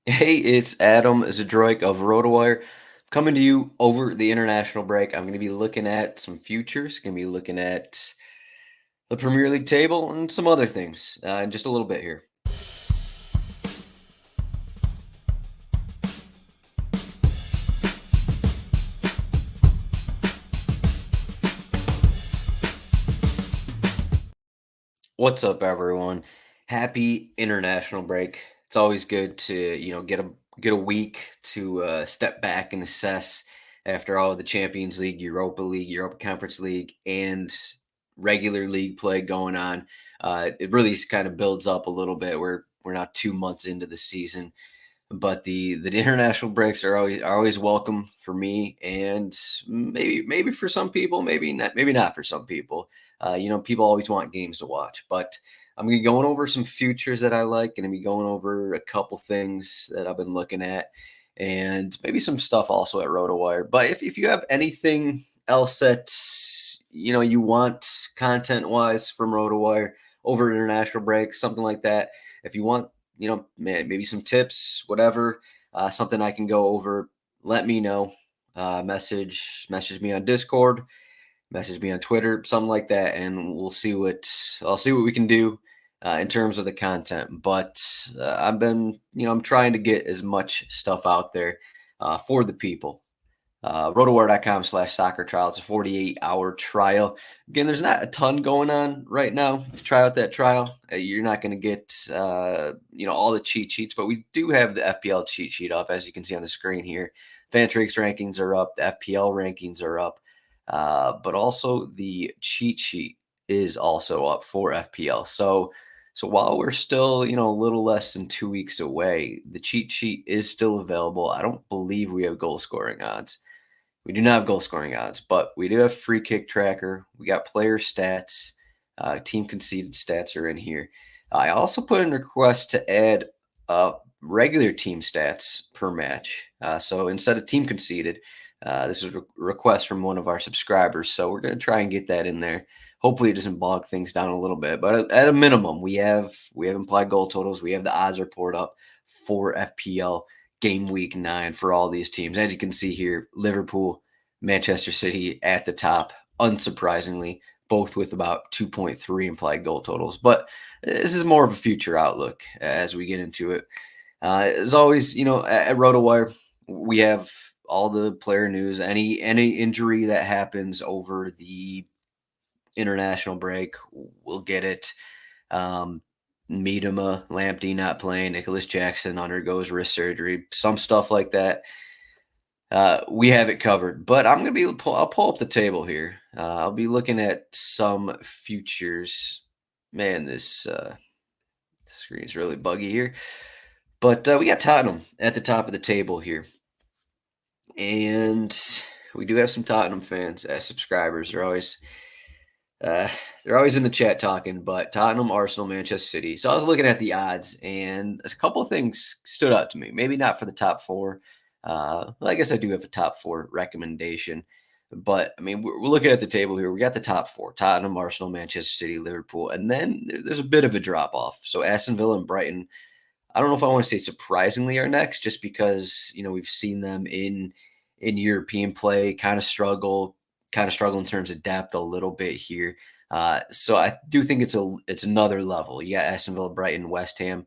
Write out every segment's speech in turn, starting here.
Hey, it's Adam Zdroik of RotoWire coming to you over the international break. I'm going to be looking at some futures, going to be looking at the Premier League table and some other things in just a little bit here. What's up, everyone? Happy international break. It's always good to get a week to step back and assess after all of the Champions League, League, Europa Conference League, and regular league play going on. It really kind of builds up a little bit. We're not 2 months into the season, but the international breaks are always welcome for me, and maybe for some people, maybe not for some people. People always want games to watch, but I'm gonna be going over some futures that I like, and be going over a couple things that I've been looking at, and maybe some stuff also at RotoWire. But if you have anything else that you want content wise from RotoWire over international breaks, something like that, if you want maybe some tips, whatever, something I can go over, let me know. Message me on Discord, message me on Twitter, something like that, and I'll see what we can do in terms of the content. But I'm trying to get as much stuff out there for the people. Rotowire.com/soccer trial. It's a 48-hour trial. Again, there's not a ton going on right now to try out that trial. You're not going to get, all the cheat sheets, but we do have the FPL cheat sheet up, as you can see on the screen here. Fantrix rankings are up. The FPL rankings are up. But also the cheat sheet is also up for FPL. So while we're still, a little less than 2 weeks away, the cheat sheet is still available. I don't believe we have goal scoring odds. We do not have goal scoring odds, but we do have free kick tracker. We got player stats, team conceded stats are in here. I also put in a request to add regular team stats per match. So instead of team conceded, this is a request from one of our subscribers. So we're going to try and get that in there. Hopefully, it doesn't bog things down a little bit, but at a minimum, we have implied goal totals. We have the odds report up for FPL game week 9 for all these teams. As you can see here, Liverpool, Manchester City at the top, unsurprisingly, both with about 2.3 implied goal totals. But this is more of a future outlook as we get into it. As always, at RotoWire, we have all the player news, any injury that happens over the international break, we'll get it. Miedema, Lamptey not playing, Nicholas Jackson undergoes wrist surgery, some stuff like that. We have it covered, but I'll pull up the table here. I'll be looking at some futures. Man, this screen is really buggy here, but we got Tottenham at the top of the table here, and we do have some Tottenham fans as subscribers. Uh, they're always in the chat talking, but Tottenham, Arsenal, Manchester City. So I was looking at the odds, and a couple of things stood out to me. Maybe not for the top four. Well, I guess I do have a top four recommendation, but I mean, we're looking at the table here. We got the top four: Tottenham, Arsenal, Manchester City, Liverpool, and then there's a bit of a drop off. So Aston Villa and Brighton. I don't know if I want to say surprisingly are next, just because we've seen them in European play kind of struggle in terms of depth a little bit here. So I do think it's another level. You got Aston Villa, Brighton, West Ham,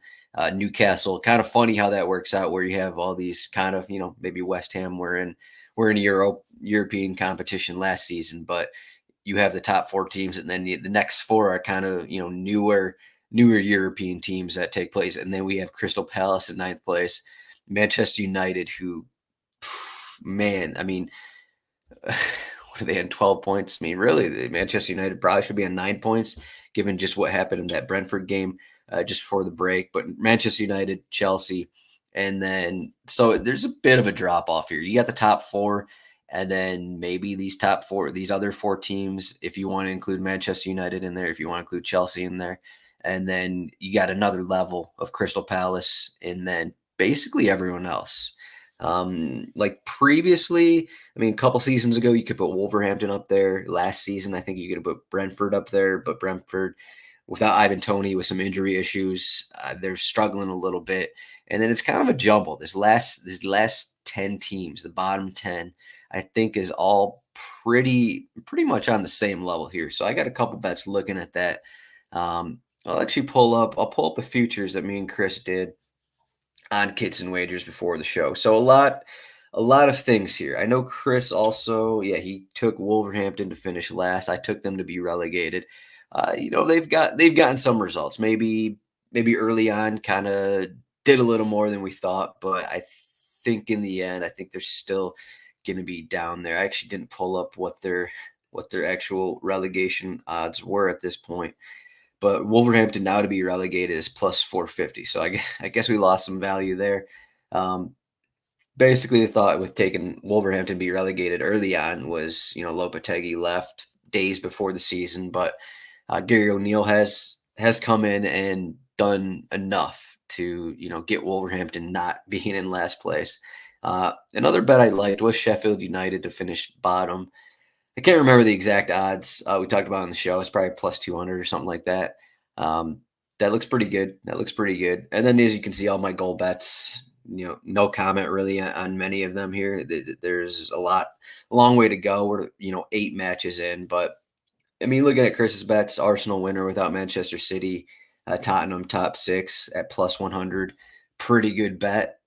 Newcastle. Kind of funny how that works out, where you have all these kind of maybe West Ham were in European competition last season, but you have the top four teams, and then the next four are kind of newer European teams that take place, and then we have Crystal Palace in ninth place, Manchester United, who man, I mean. What are they in 12 points? I mean, really, the Manchester United probably should be on 9 points, given just what happened in that Brentford game just before the break. But Manchester United, Chelsea, and then so there's a bit of a drop off here. You got the top four, and then maybe these other four teams, if you want to include Manchester United in there, if you want to include Chelsea in there, and then you got another level of Crystal Palace, and then basically everyone else. Like previously, I mean, a couple seasons ago, you could put Wolverhampton up there. Last season, I think you could put Brentford up there, but Brentford without Ivan Toney with some injury issues. They're struggling a little bit. And then it's kind of a jumble. This last 10 teams, the bottom 10, I think is all pretty much on the same level here. So I got a couple bets looking at that. I'll pull up the futures that me and Chris did on kits and wagers before the show. So a lot of things here. I know Chris also, yeah, he took Wolverhampton to finish last. I took them to be relegated. They've gotten some results. Maybe early on kind of did a little more than we thought, but I think in the end, I think they're still going to be down there. I actually didn't pull up what their actual relegation odds were at this point. But Wolverhampton now to be relegated is plus 450. So I guess we lost some value there. Um, Basically, the thought with taking Wolverhampton to be relegated early on was, Lopetegui left days before the season, but Gary O'Neill has come in and done enough to, get Wolverhampton not being in last place. Another bet I liked was Sheffield United to finish bottom. I can't remember the exact odds we talked about on the show. It's probably plus 200 or something like that. Um, that looks pretty good. That looks pretty good. And then as you can see, all my goal bets, no comment really on many of them here. There's a long way to go. We're, 8 matches in. But, I mean, looking at Chris's bets, Arsenal winner without Manchester City, Tottenham top 6 at plus 100. Pretty good bet.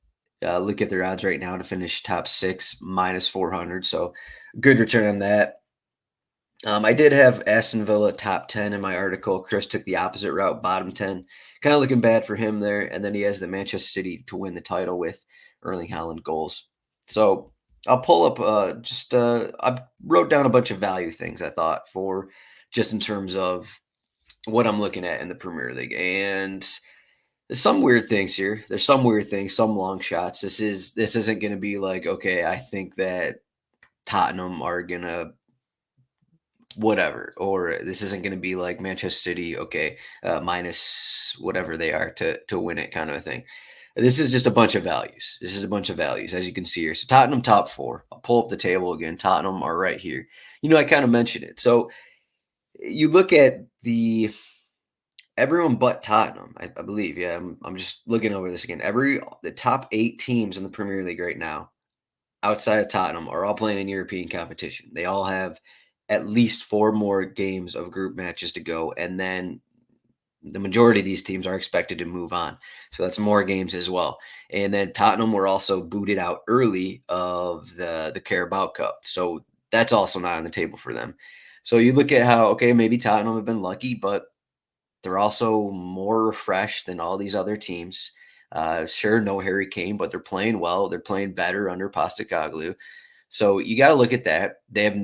Look at their odds right now to finish top 6 minus 400. So good return on that. I did have Aston Villa top 10 in my article. Chris took the opposite route, bottom 10. Kind of looking bad for him there. And then he has the Manchester City to win the title with Erling Haaland goals. So I'll pull up I wrote down a bunch of value things I thought for just in terms of what I'm looking at in the Premier League. And there's some weird things here. There's some weird things, some long shots. This isn't going to be like, okay, I think that Tottenham are going to whatever, or this isn't going to be like Manchester City, okay, minus whatever they are to win it, kind of a thing. This is just a bunch of values. This is a bunch of values, as you can see here. So Tottenham top 4. I'll pull up the table again. Tottenham are right here. I kind of mentioned it. So you look at everyone but Tottenham, I believe. Yeah, I'm just looking over this again. The top 8 teams in the Premier League right now, outside of Tottenham, are all playing in European competition. They all have at least 4 more games of group matches to go, and then the majority of these teams are expected to move on. So that's more games as well. And then Tottenham were also booted out early of the Carabao Cup. So that's also not on the table for them. So you look at how, okay, maybe Tottenham have been lucky, but they're also more refreshed than all these other teams. Sure, no Harry Kane, but they're playing well. They're playing better under Postecoglou. So you got to look at that. They have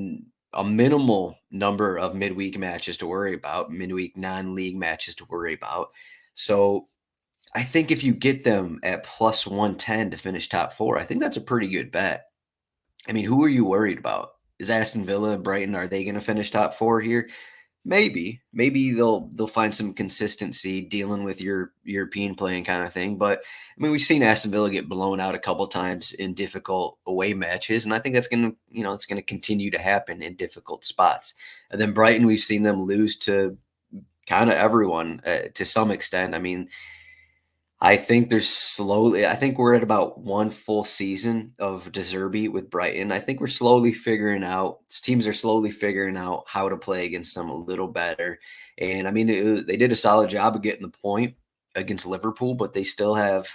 a minimal number of midweek matches to worry about, midweek non-league matches to worry about. So I think if you get them at plus 110 to finish top 4, I think that's a pretty good bet. I mean, who are you worried about? Is Aston Villa and Brighton, are they going to finish top 4 here? Maybe they'll find some consistency dealing with your European playing kind of thing. But I mean, we've seen Aston Villa get blown out a couple times in difficult away matches, and I think that's it's gonna continue to happen in difficult spots. And then Brighton, we've seen them lose to kind of everyone to some extent. I mean, I think we're at about 1 full season of De Zerbi with Brighton. I think teams are slowly figuring out how to play against them a little better. And I mean, they did a solid job of getting the point against Liverpool, but they still have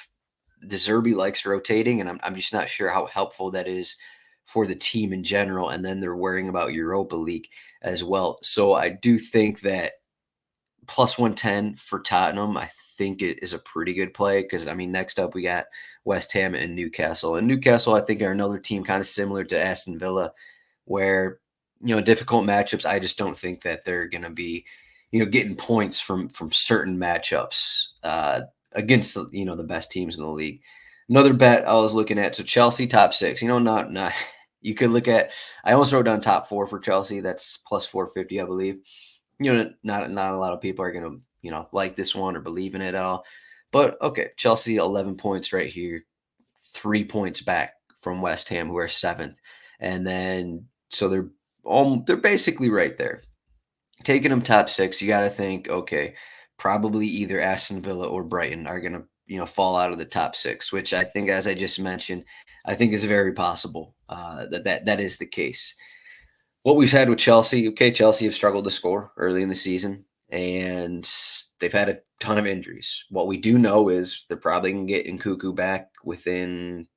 De Zerbi likes rotating, and I'm just not sure how helpful that is for the team in general. And then they're worrying about Europa League as well. So I do think that plus 110 for Tottenham, I think it is a pretty good play because, I mean, next up we got West Ham and Newcastle. And Newcastle, I think, are another team kind of similar to Aston Villa where, difficult matchups, I just don't think that they're going to be, getting points from certain matchups against, the best teams in the league. Another bet I was looking at, so Chelsea top 6, not you could look at, I almost wrote down top 4 for Chelsea. That's plus 450, I believe. Not a lot of people are going to, like this one or believe in it at all. But okay, Chelsea 11 points right here, 3 points back from West Ham, who are 7th. And then so they're basically right there. taking them top six, you got to think, okay, probably either Aston Villa or Brighton are going to, fall out of the top six, which I think, as I just mentioned, I think is very possible that is the case. What we've had with Chelsea, okay, Chelsea have struggled to score early in the season, and they've had a ton of injuries. What we do know is they're probably going to get Nkunku back within,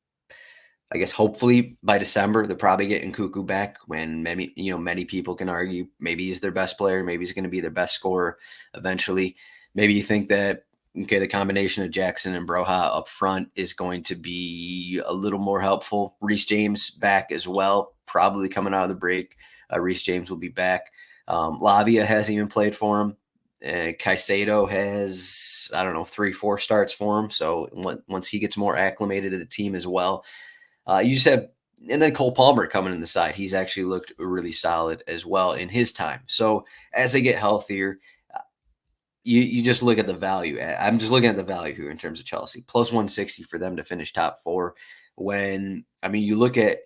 I guess, hopefully by December. They're probably getting Cuckoo back, when many people can argue maybe he's their best player, maybe he's going to be their best scorer eventually. Maybe you think that, okay, the combination of Jackson and Broha up front is going to be a little more helpful. Reece James back as well, probably coming out of the break. Reece James will be back. Lavia hasn't even played for him. Caicedo has, I don't know, 3-4 starts for him. So once he gets more acclimated to the team as well, you just have, and then Cole Palmer coming in the side. He's actually looked really solid as well in his time. So as they get healthier, you just look at the value. I'm just looking at the value here in terms of Chelsea. Plus 160 for them to finish top four. When, I mean, you look at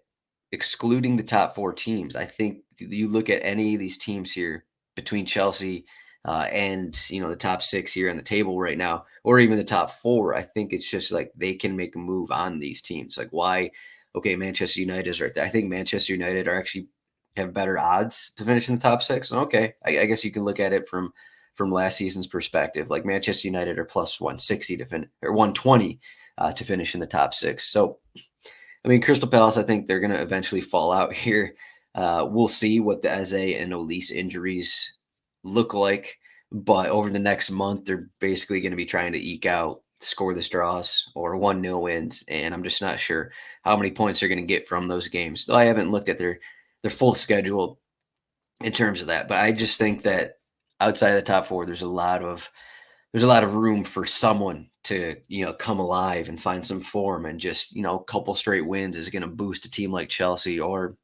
excluding the top four teams, I think you look at any of these teams here between Chelsea and, the top six here on the table right now, or even the top four, I think it's just like they can make a move on these teams. Like, why? Okay, Manchester United is right there. I think Manchester United are actually have better odds to finish in the top six. And okay, I guess you can look at it from last season's perspective. Like, Manchester United are plus 160 to finish, or 120 to finish in the top six. So, I mean, Crystal Palace, I think they're going to eventually fall out here. We'll see what the Eze and Olise injuries look like. But over the next month, they're basically going to be trying to eke out scoreless draws or 1-0 wins. And I'm just not sure how many points they're going to get from those games. Though I haven't looked at their full schedule in terms of that. But I just think that outside of the top four, there's a lot of room for someone to, come alive and find some form, and just, a couple straight wins is going to boost a team like Chelsea, or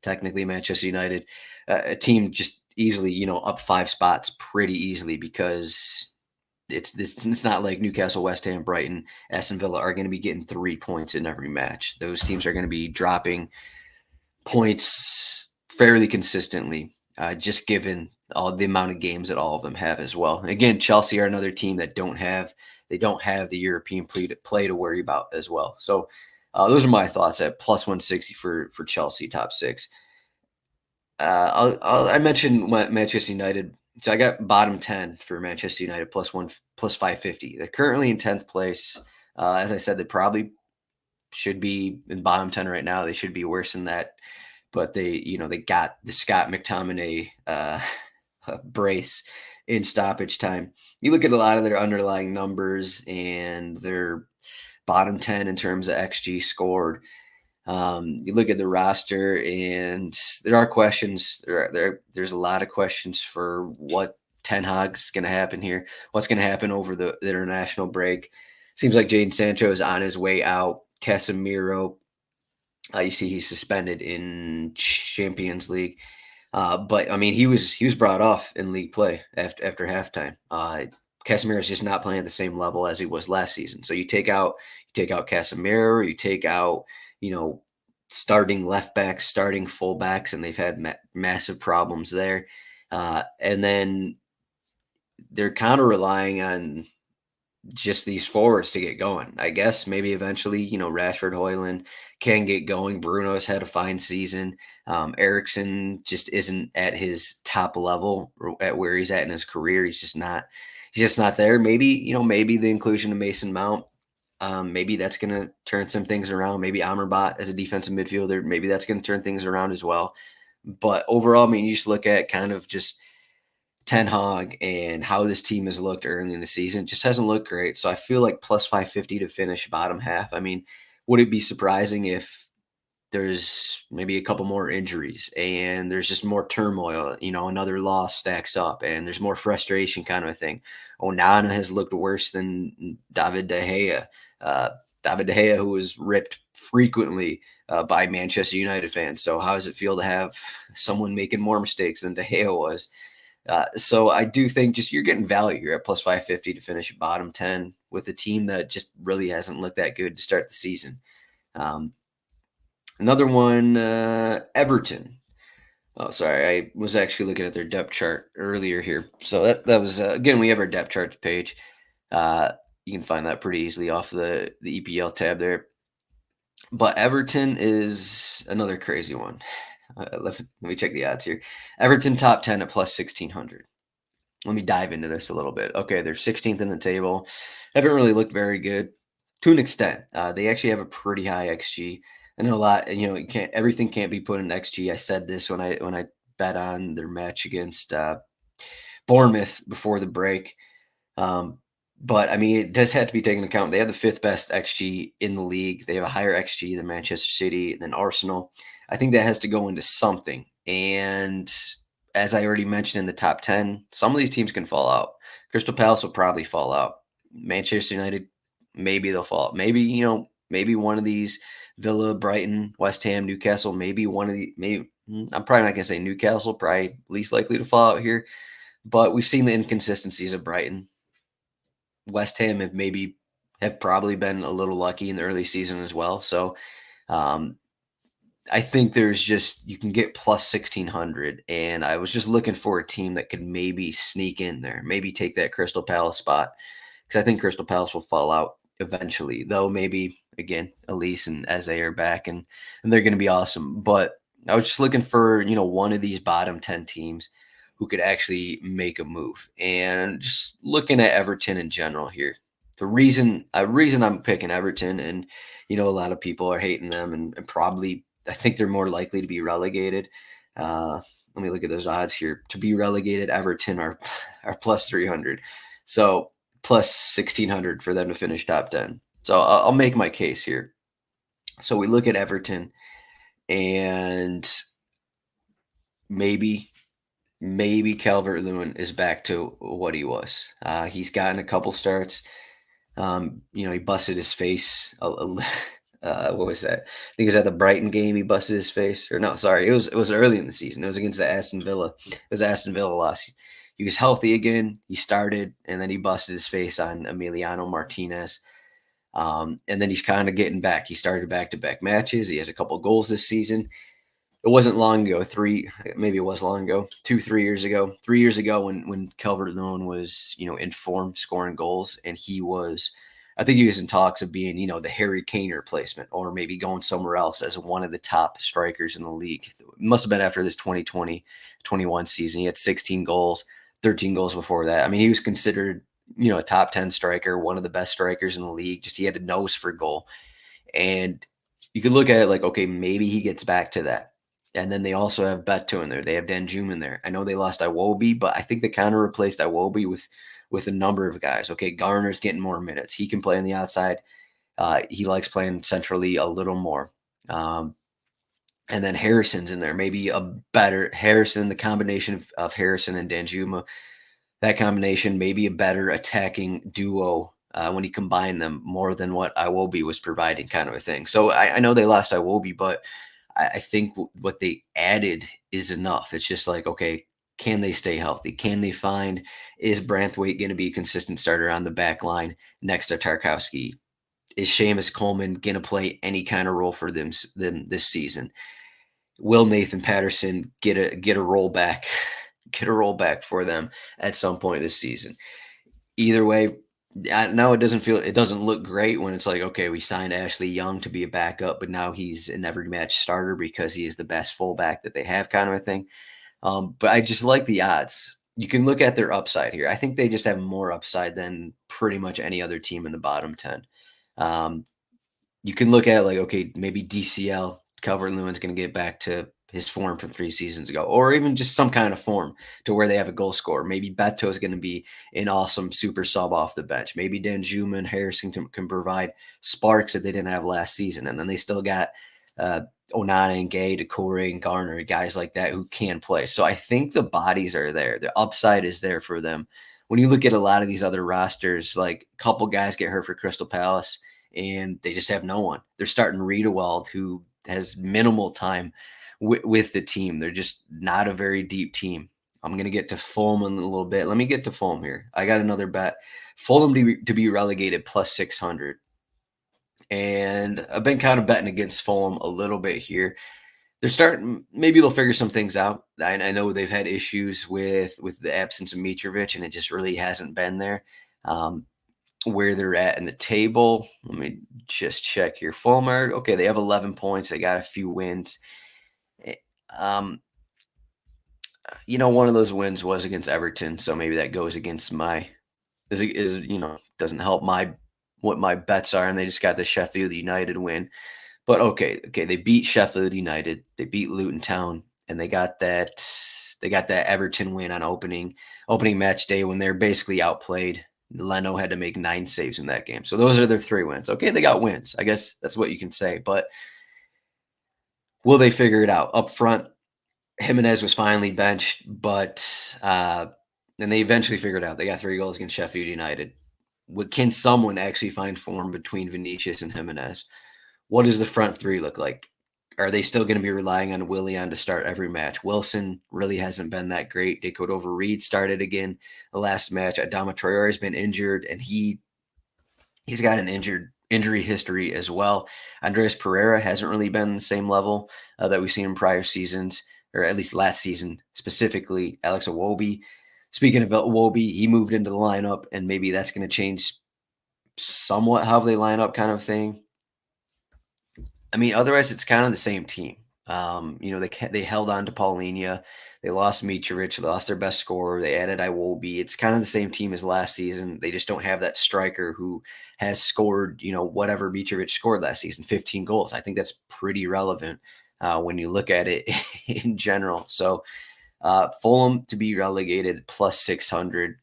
technically Manchester United, a team just easily, up 5 spots pretty easily, because it's not like Newcastle, West Ham, Brighton, Aston Villa are going to be getting 3 points in every match. Those teams are going to be dropping points fairly consistently, just given all the amount of games that all of them have as well. And again, Chelsea are another team that don't have the European play to worry about as well. So those are my thoughts at plus 160 for Chelsea top six. I mentioned Manchester United. So I got bottom 10 for Manchester United plus 550. They're currently in 10th place. As I said, they probably should be in bottom 10 right now. They should be worse than that. But they got the Scott McTominay brace in stoppage time. You look at a lot of their underlying numbers, and they're bottom 10 in terms of XG scored. You look at the roster, and there are questions. There's a lot of questions for what Ten Hag's going to happen here. What's going to happen over the international break? Seems like Jadon Sancho is on his way out. Casemiro, you see he's suspended in Champions League. But I mean, he was brought off in league play after halftime. Casemiro is just not playing at the same level as he was last season. So you take out Casemiro, you take out starting left backs, starting fullbacks, and they've had massive problems there. And then they're kind of relying on just these forwards to get going. I guess maybe eventually, Rashford, Højlund can get going. Bruno's had a fine season. Eriksen just isn't at his top level, or at where he's at in his career. He's just not there. Maybe, maybe the inclusion of Mason Mount, maybe that's going to turn some things around. Maybe Amrabat as a defensive midfielder, maybe that's going to turn things around as well. But overall, I mean, you just look at kind of just Ten Hag and how this team has looked early in the season. It just hasn't looked great. So I feel like plus 550 to finish bottom half. I mean, would it be surprising if there's maybe a couple more injuries and there's just more turmoil, another loss stacks up and there's more frustration, kind of a thing? Onana has looked worse than David De Gea. David De Gea, who was ripped frequently by Manchester United fans. So how does it feel to have someone making more mistakes than De Gea was? So I do think just you're getting value here at plus 550 to finish bottom 10 with a team that just really hasn't looked that good to start the season. Another one, Everton. Oh, sorry. I was actually looking at their depth chart earlier here. So that was again, we have our depth charts page. Uh, you can find that pretty easily off the EPL tab there. But Everton is another crazy one. Let me check the odds here. Everton top 10 at plus 1600. Let me dive into this a little bit. Okay, they're 16th in the table. Haven't really looked very good to an extent. They actually have a pretty high XG. I know a lot. You can't everything can't be put in XG. I said this when I bet on their match against Bournemouth before the break. Um, but I mean, it does have to be taken into account. They have the fifth best XG in the league. They have a higher XG than Manchester City, than Arsenal. I think that has to go into something. And as I already mentioned in the top 10, some of these teams can fall out. Crystal Palace will probably fall out. Manchester United, maybe they'll fall out. Maybe, maybe one of these Villa, Brighton, West Ham, Newcastle, maybe one of the, maybe, I'm probably not going to say Newcastle, probably least likely to fall out here. But we've seen the inconsistencies of Brighton. West Ham have probably been a little lucky in the early season as well. So um, I think there's just you can get plus 1600, and I was just looking for a team that could maybe sneak in there, maybe take that Crystal Palace spot because I think Crystal Palace will fall out eventually. Though maybe again Elise and Eze are back, and they're going to be awesome. But I was just looking for one of these bottom 10 teams who could actually make a move, and just looking at Everton in general here. The reason I'm picking Everton, and a lot of people are hating them, and probably I think they're more likely to be relegated. Let me look at those odds here. To be relegated, Everton are plus 300, so plus 1600 for them to finish top 10. So I'll make my case here. So we look at Everton, and maybe Calvert-Lewin is back to what he was. He's gotten a couple starts. He busted his face. What was that? I think it was at the Brighton game. He busted his face, or no, sorry, it was early in the season. It was against the Aston Villa. It was Aston Villa loss. He was healthy again. He started, and then he busted his face on Emiliano Martinez. And then he's kind of getting back. He started back-to-back matches. He has a couple goals this season. It wasn't long ago. Maybe it was long ago. 2-3 years ago. 3 years ago, when Calvert-Lewin was in form, scoring goals, and I think he was in talks of being the Harry Kane replacement, or maybe going somewhere else as one of the top strikers in the league. It must have been after this 2020-21 season. He had 16 goals, 13 goals before that. I mean, he was considered a top 10 striker, one of the best strikers in the league. Just he had a nose for goal, and you could look at it like, okay, maybe he gets back to that. And then they also have Beto in there. They have Danjuma in there. I know they lost Iwobi, but I think they kind of replaced Iwobi with a number of guys. Okay, Garner's getting more minutes. He can play on the outside. He likes playing centrally a little more. And then Harrison's in there. Maybe a better Harrison, the combination of Harrison and Danjuma, that combination, maybe a better attacking duo when you combine them more than what Iwobi was providing, kind of a thing. So I know they lost Iwobi, but I think what they added is enough. It's just like, okay, can they stay healthy? Can they find, is Branthwaite going to be a consistent starter on the back line next to Tarkowski? Is Seamus Coleman going to play any kind of role for them this season? Will Nathan Patterson get a roll back, get a roll back for them at some point this season? Either way, now it doesn't look great when it's like, okay, we signed Ashley Young to be a backup, but now he's an every match starter because he is the best fullback that they have, kind of a thing. But I just like the odds. You can look at their upside here. I think they just have more upside than pretty much any other team in the bottom 10. You can look at it like, okay, maybe DCL, Calvert-Lewin's going to get back to his form from 3 seasons ago, or even just some kind of form to where they have a goal scorer. Maybe Beto is going to be an awesome super sub off the bench. Maybe Danjuma and Harrison can provide sparks that they didn't have last season. And then they still got Onana and Gay, Decore and Garner, guys like that who can play. So I think the bodies are there. The upside is there for them. When you look at a lot of these other rosters, like a couple guys get hurt for Crystal Palace, and they just have no one. They're starting Riedewald, who has minimal time with the team. They're just not a very deep team. I'm going to get to Fulham in a little bit. Let me get to Fulham here. I got another bet. Fulham to be relegated plus 600. And I've been kind of betting against Fulham a little bit here. they're starting. Maybe they'll figure some things out. I know they've had issues with the absence of Mitrovic, and it just really hasn't been there. Um, where they're at in the table. Let me just check here. Fulmer, okay, they have 11 points. They got a few wins. Eh, Um, one of those wins was against Everton, so maybe that goes against my doesn't help my what my bets are, and they just got the Sheffield United win. But okay, they beat Sheffield United, they beat Luton Town, and they got that Everton win on opening match day when they're basically outplayed. Leno had to make 9 saves in that game. So those are their 3 wins. Okay, they got wins. I guess that's what you can say. But will they figure it out? Up front, Jimenez was finally benched, but and they eventually figured it out. They got 3 goals against Sheffield United. Can someone actually find form between Vinicius and Jimenez? What does the front 3 look like? Are they still going to be relying on Willian to start every match? Wilson really hasn't been that great. Cordova-Reid started again the last match. Adama Traore has been injured, and he's got an injury history as well. Andreas Pereira hasn't really been the same level that we've seen in prior seasons, or at least last season specifically. Alex Iwobi. Speaking of Iwobi, he moved into the lineup, and maybe that's going to change somewhat how they line up, kind of thing. I mean, otherwise, it's kind of the same team. They held on to Paulinho. They lost Mitrovic. They lost their best scorer. They added Iwobi. It's kind of the same team as last season. They just don't have that striker who has scored, whatever Mitrovic scored last season, 15 goals. I think that's pretty relevant when you look at it in general. So Fulham to be relegated plus 600.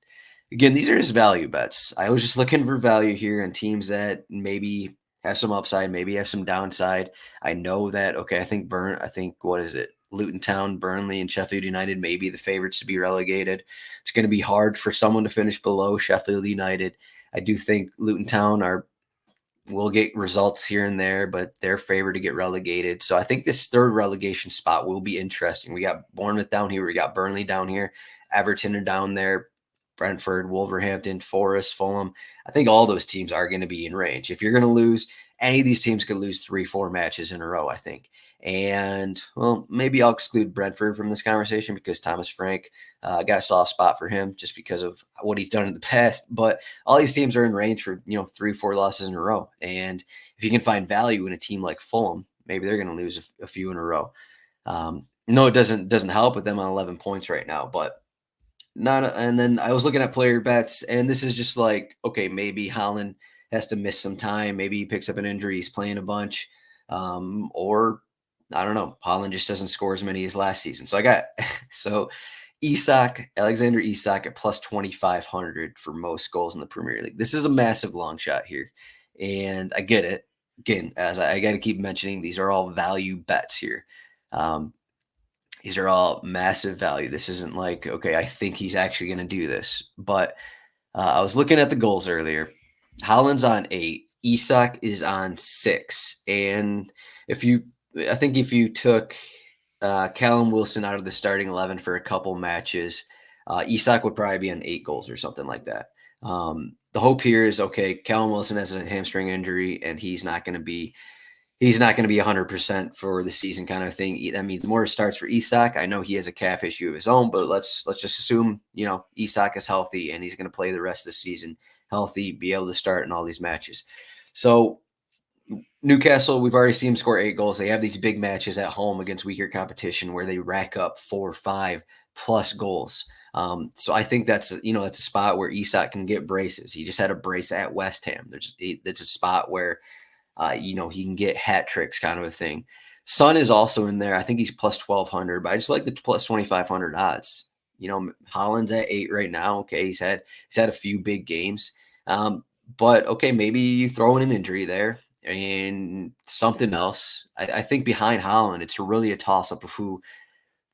Again, these are just value bets. I was just looking for value here in teams that maybe have some upside, maybe have some downside. I know that, okay, I think what is it? Luton Town, Burnley, and Sheffield United may be the favorites to be relegated. It's going to be hard for someone to finish below Sheffield United. I do think Luton Town will get results here and there, but they're favored to get relegated. So I think this third relegation spot will be interesting. We got Bournemouth down here. We got Burnley down here. Everton are down there. Brentford, Wolverhampton, Forest, Fulham. I think all those teams are going to be in range. If you're going to lose, any of these teams could lose 3-4 matches in a row, I think. And, well, maybe I'll exclude Brentford from this conversation because Thomas Frank got a soft spot for him just because of what he's done in the past. But all these teams are in range for, 3-4 losses in a row. And if you can find value in a team like Fulham, maybe they're going to lose a few in a row. No, it doesn't help with them on 11 points right now, but and then I was looking at player bets, and this is just like, okay, maybe Haaland has to miss some time. Maybe he picks up an injury. He's playing a bunch. Or I don't know. Haaland just doesn't score as many as last season. So I got Alexander Isak at plus 2,500 for most goals in the Premier League. This is a massive long shot here. And I get it. Again, as I got to keep mentioning, these are all value bets here. These are all massive value. This isn't like, okay, I think he's actually going to do this. But I was looking at the goals earlier. Haaland's on 8. Isak is on 6. And I think if you took Callum Wilson out of the starting 11 for a couple matches, Isak would probably be on 8 goals or something like that. The hope here is, okay, Callum Wilson has a hamstring injury, and he's not going to be 100% for the season, kind of thing. That means more starts for Isak. I know he has a calf issue of his own, but let's just assume, Isak is healthy and he's going to play the rest of the season healthy, be able to start in all these matches. So Newcastle, we've already seen him score 8 goals. They have these big matches at home against weaker competition where they rack up 4 or 5 plus goals. So I think that's a spot where Isak can get braces. He just had a brace at West Ham. That's a spot where he can get hat tricks, kind of a thing. Son is also in there. I think he's plus 1,200, but I just like the plus 2,500 odds. Haaland's at 8 right now. Okay, he's had a few big games, but okay, maybe you throw in an injury there and something else. I think behind Haaland, it's really a toss up of who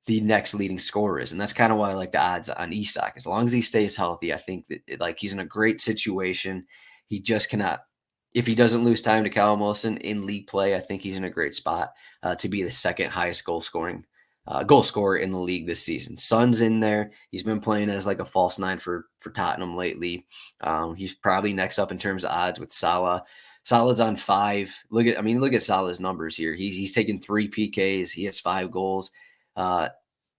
the next leading scorer is, and that's kind of why I like the odds on Isak. As long as he stays healthy, I think that he's in a great situation. He just cannot. If he doesn't lose time to Callum Wilson in league play, I think he's in a great spot to be the second highest goal scorer in the league this season. Son's in there. He's been playing as like a false 9 for Tottenham lately. He's probably next up in terms of odds with Salah. Salah's on 5. Look at Salah's numbers here. He's taken 3 PKs. He has 5 goals. Uh,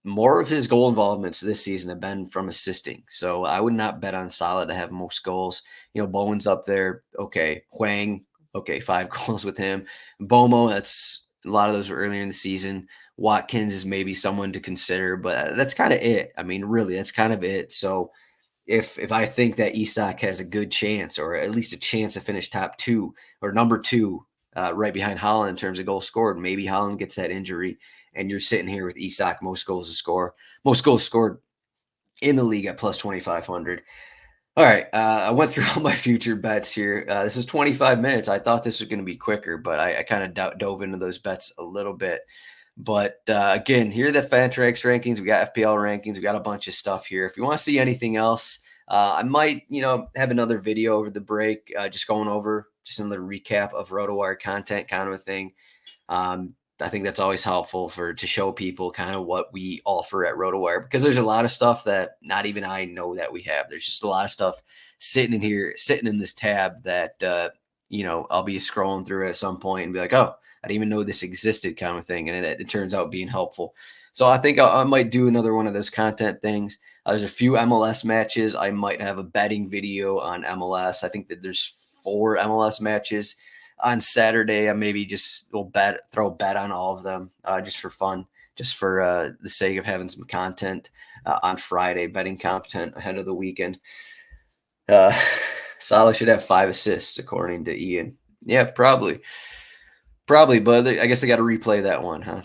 More of his goal involvements this season have been from assisting. So I would not bet on Salah to have most goals. Bowen's up there. Okay. Huang, okay, 5 goals with him. Bomo, that's a lot of those were earlier in the season. Watkins is maybe someone to consider, but that's kind of it. I mean, really, that's kind of it. So if I think that Isak has a good chance, or at least a chance to finish top 2 or number 2, right behind Holland in terms of goals scored, maybe Holland gets that injury, and you're sitting here with Isak, most goals scored in the league at plus 2,500. All right, I went through all my future bets here. This is 25 minutes. I thought this was going to be quicker, but I kind of dove into those bets a little bit. But again, here are the Fantrax rankings. We got FPL rankings. We got a bunch of stuff here. If you want to see anything else, I might, have another video over the break, just going over just another recap of RotoWire content, kind of a thing. I think that's always helpful to show people kind of what we offer at RotoWire, because there's a lot of stuff that not even I know that we have. There's just a lot of stuff sitting in this tab that, I'll be scrolling through at some point and be like, oh, I didn't even know this existed, kind of thing. And it turns out being helpful. So I think I might do another one of those content things. There's a few MLS matches. I might have a betting video on MLS. I think that there's 4 MLS matches on Saturday. I maybe just will throw a bet on all of them, just for fun, just for the sake of having some content on Friday, betting content ahead of the weekend. Salah should have 5 assists according to Ian. Yeah, probably, but I guess I got to replay that one, huh?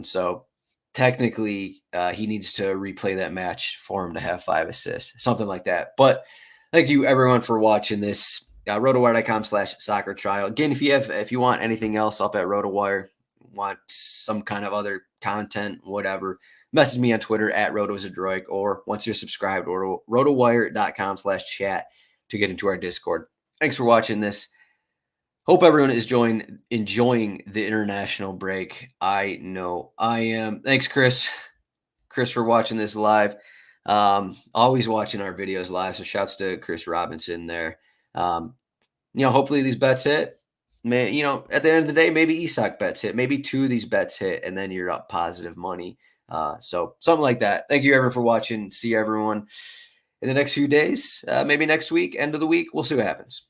So technically, he needs to replay that match for him to have 5 assists, something like that. But thank you everyone for watching this. RotoWire.com/soccer trial. Again, if you want anything else up at RotoWire, want some kind of other content, whatever, message me on Twitter at Zdroik, or once you're subscribed, or RotoWire.com/chat to get into our Discord. Thanks for watching this. Hope everyone is enjoying the international break. I know I am. Thanks, Chris, for watching this live. Always watching our videos live. So shouts to Chris Robinson there. Hopefully these bets hit. At the end of the day, maybe Isak bets hit. Maybe 2 of these bets hit, and then you're up positive money. So something like that. Thank you, everyone, for watching. See everyone in the next few days. Maybe next week, end of the week. We'll see what happens.